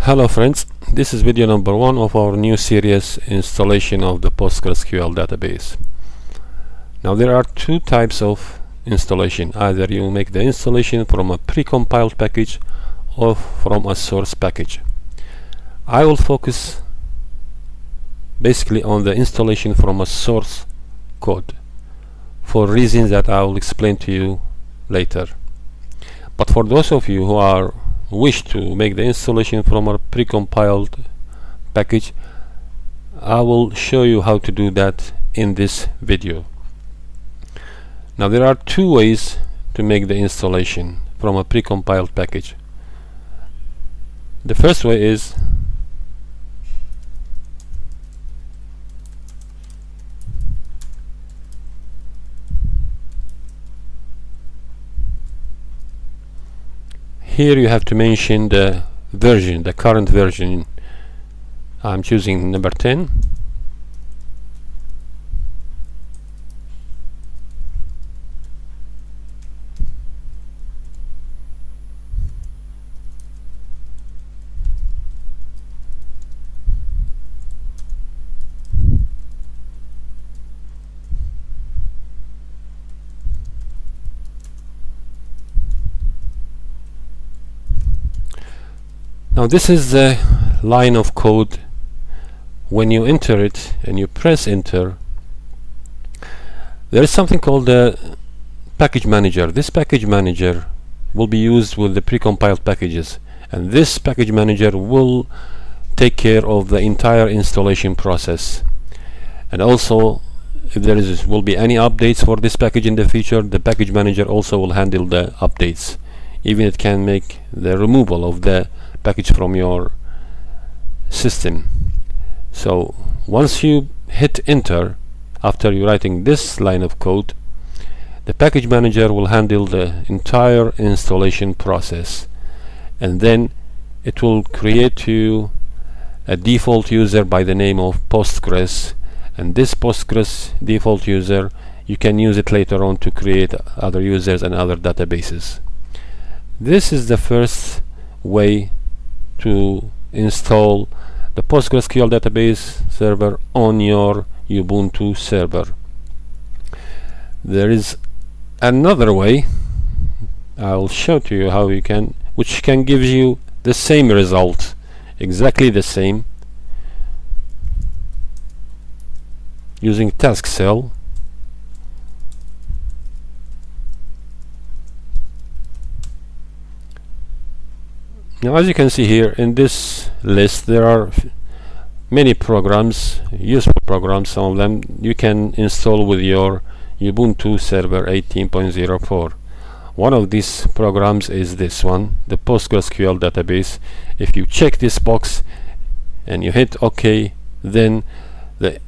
Hello friends, this is video number 1 of our new series installation of the Postgresql database. Now there are two types of installation. Either you make the installation from a precompiled package or from a source package. I will focus basically on the installation from a source code for reasons that I will explain to you later. But for those of you who wish to make the installation from a precompiled package, I will show you how to do that in this video. Now there are two ways to make the installation from a precompiled package. The first way is here you have to mention the version, the current version. I'm choosing number 10. Now this is the line of code. When you enter it and you press enter, there is something called the package manager. This package manager will be used with the precompiled packages, and this package manager will take care of the entire installation process. And also, if there will be any updates for this package in the future, the package manager also will handle the updates. Even it can make the removal of the package from your system. So once you hit enter, after you writing this line of code, the package manager will handle the entire installation process, and then it will create you a default user by the name of Postgres, and this Postgres default user, you can use it later on to create other users and other databases. This is the first way to install the Postgresql database server on your Ubuntu server. There is another way I will show to you how you can, which can give you the same result, exactly the same, using task cell. Now as you can see here in this list, there are many programs, useful programs. Some of them you can install with your Ubuntu server 18.04. One of these programs is this one, the Postgresql database. If you check this box and you hit OK, then the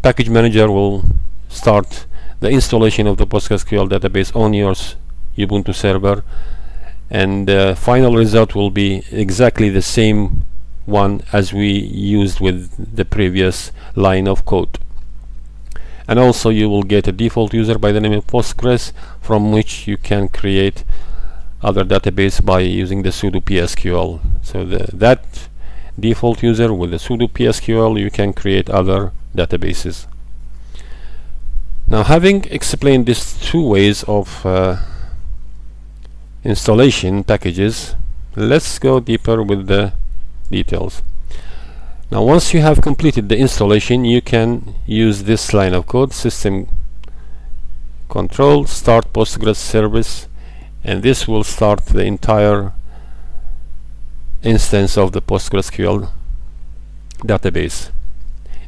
package manager will start the installation of the Postgresql database on your Ubuntu server, and the final result will be exactly the same one as we used with the previous line of code. And also you will get a default user by the name of Postgres, from which you can create other database by using the sudo PSQL. So that default user with the sudo PSQL, you can create other databases. Now, having explained these two ways of installation packages, let's go deeper with the details. Now once you have completed the installation, you can use this line of code, system control start Postgres service, and this will start the entire instance of the Postgresql database,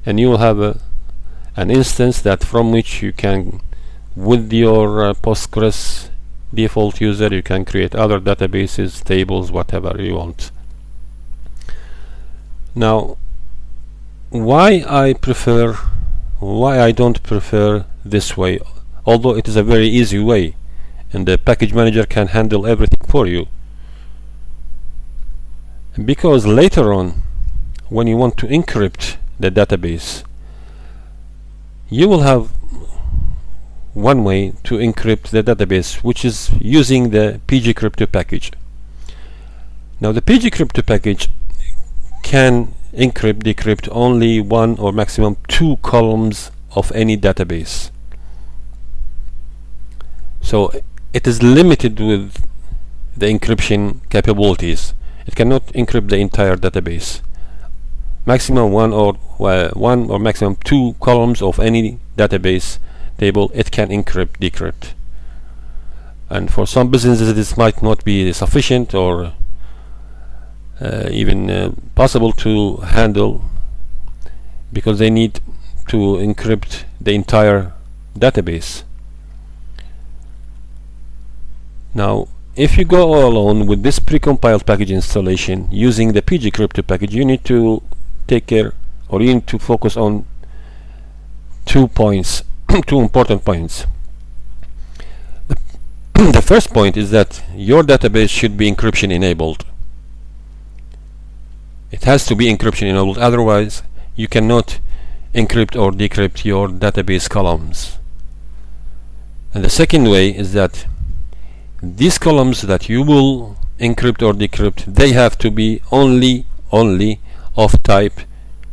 and you will have an instance that from which you can, with your Postgres default user, you can create other databases, tables, whatever you want. Now why I don't prefer this way, although it is a very easy way and the package manager can handle everything for you, because later on when you want to encrypt the database, you will have one way to encrypt the database, which is using the pgcrypto package. Now the pgcrypto package can encrypt, decrypt only one or maximum two columns of any database. So it is limited with the encryption capabilities. It cannot encrypt the entire database. Maximum one or maximum two columns of any database table it can encrypt, decrypt. And for some businesses this might not be sufficient or even possible to handle, because they need to encrypt the entire database. Now if you go alone with this precompiled package installation using the pgcrypto package, you need to take care, or you need to focus on 2 points, two important points. The first point is that your database should be encryption enabled. It has to be encryption enabled, otherwise you cannot encrypt or decrypt your database columns. And the second way is that these columns that you will encrypt or decrypt, they have to be only of type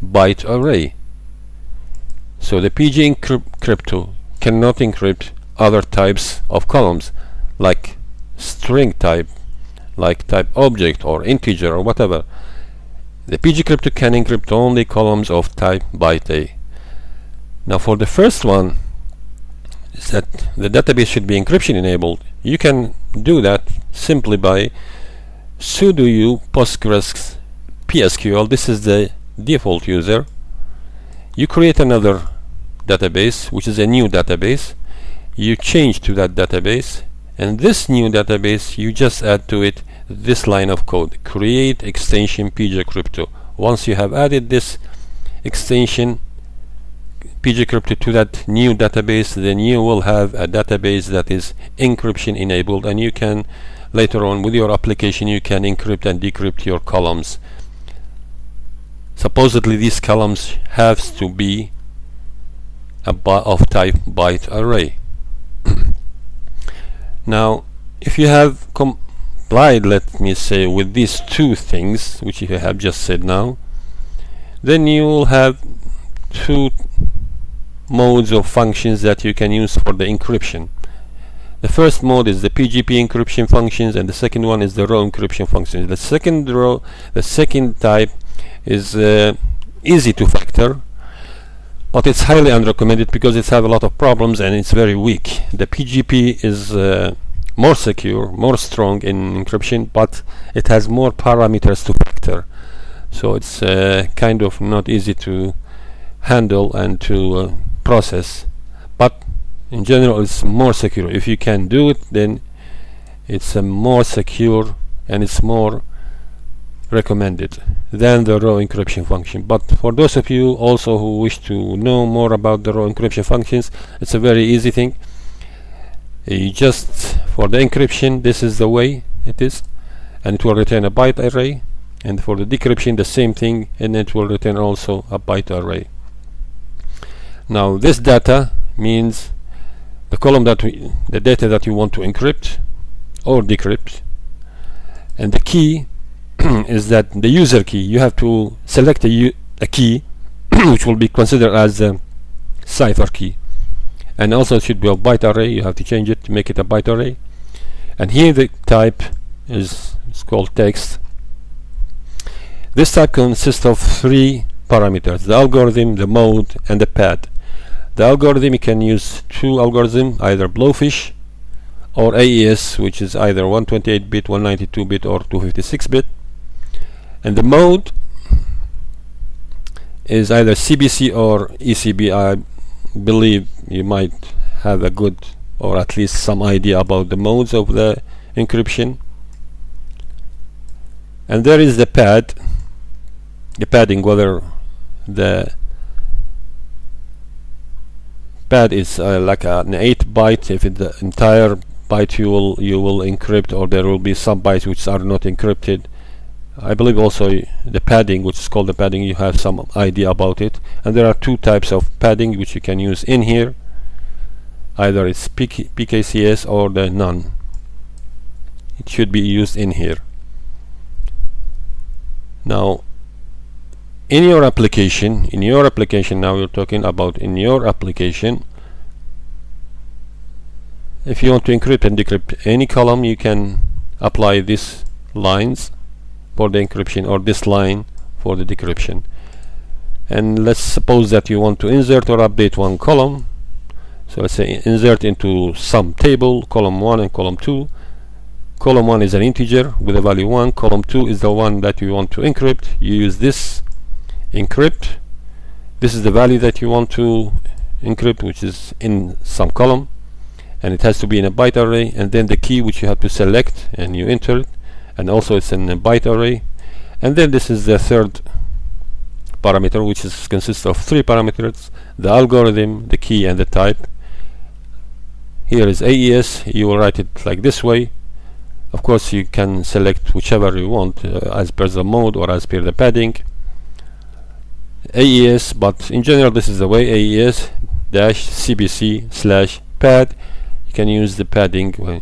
byte array. So the PG crypto cannot encrypt other types of columns like string type, like type object or integer or whatever. The PG crypto can encrypt only columns of type byte A. Now for the first one is that the database should be encryption enabled. You can do that simply by sudo u PSQL. This is the default user. You create another database, which is a new database. You change to that database, and this new database you just add to it this line of code: create extension pgcrypto. Once you have added this extension pgcrypto to that new database, then you will have a database that is encryption enabled, and you can later on with your application you can encrypt and decrypt your columns. Supposedly these columns has to be of type byte array. Now if you have complied, let me say, with these two things which you have just said now, then you will have two modes of functions that you can use for the encryption. The first mode is the PGP encryption functions, and the second one is the row encryption functions. The second type is easy to factor, but it's highly unrecommended because it has a lot of problems and it's very weak. The PGP is more secure, more strong in encryption, but it has more parameters to factor, so it's kind of not easy to handle and to process. But in general it's more secure. If you can do it, then it's more secure and it's more recommended than the row encryption function. But for those of you also who wish to know more about the row encryption functions, it's a very easy thing. You just, for the encryption, this is the way it is, and it will return a byte array, and for the decryption the same thing, and it will return also a byte array. Now this data means the column that the data that you want to encrypt or decrypt, and the key is that the user key. You have to select a key which will be considered as a cipher key, and also it should be a byte array. You have to change it to make it a byte array, and here the type is called text. This type consists of three parameters: the algorithm, the mode, and the pad. The algorithm, you can use two algorithms, either Blowfish or AES, which is either 128-bit, 192-bit, or 256-bit. And the mode is either CBC or ECB. I believe you might have a good, or at least some idea about the modes of the encryption. And there is the pad, the padding, whether the pad is like an 8-byte. If it's the entire byte you will encrypt, or there will be some bytes which are not encrypted. I believe also the padding, which is called the padding, you have some idea about it. And there are two types of padding which you can use in here. Either it's PKCS or the none. It should be used in here. Now in your application, now we're talking about in your application, if you want to encrypt and decrypt any column, you can apply these lines for the encryption or this line for the decryption. And let's suppose that you want to insert or update one column. So let's say insert into some table, column 1 and column 2. Column 1 is an integer with a value 1. Column 2 is the one that you want to encrypt. You use this encrypt. This is the value that you want to encrypt, which is in some column, and it has to be in a byte array, and then the key which you have to select and you enter it, and also it's in a byte array. And then this is the third parameter, which consists of 3 parameters: the algorithm, the key, and the type. Here is AES. You will write it like this way. Of course, you can select whichever you want as per the mode or as per the padding. AES, but in general this is the way: AES -cbc/pad. You can use the padding way.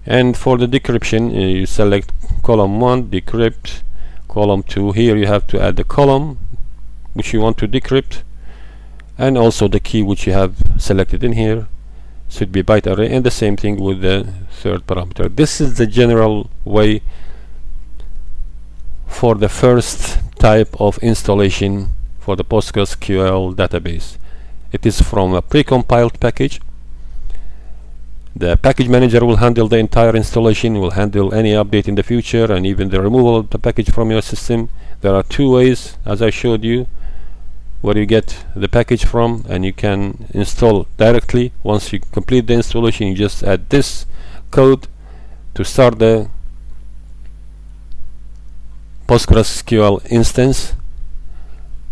And for the decryption, you select column 1, decrypt. Column 2, here you have to add the column which you want to decrypt, and also the key which you have selected in here. Should be byte array, and the same thing with the third parameter. This is the general way for the first type of installation for the PostgreSQL database. It is from a precompiled package. The package manager will handle the entire installation, will handle any update in the future, and even the removal of the package from your system. There are 2 ways, as I showed you, where you get the package from, and you can install directly. Once you complete the installation, you just add this code to start the PostgreSQL instance.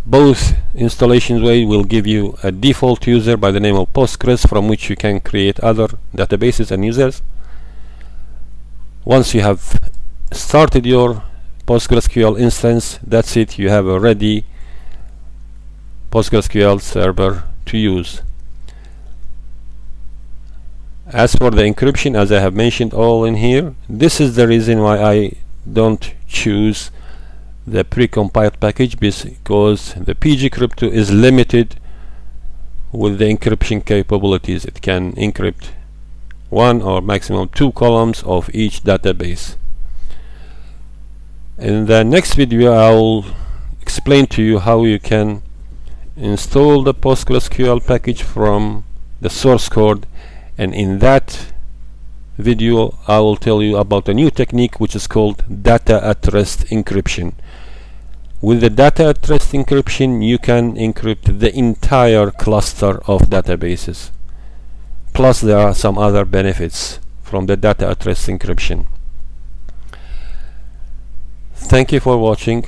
Both installation way will give you a default user by the name of Postgres, from which you can create other databases and users. Once you have started your PostgreSQL instance, that's it. You have a ready PostgreSQL server to use. As for the encryption, as I have mentioned all in here, this is the reason why I don't choose the precompiled package, because the pgcrypto is limited with the encryption capabilities. It can encrypt 1 or maximum 2 columns of each database. In the next video, I will explain to you how you can install the PostgreSQL package from the source code, and in that video I will tell you about a new technique which is called data at rest encryption. With the data at rest encryption, you can encrypt the entire cluster of databases. Plus there are some other benefits from the data at rest encryption. Thank you for watching.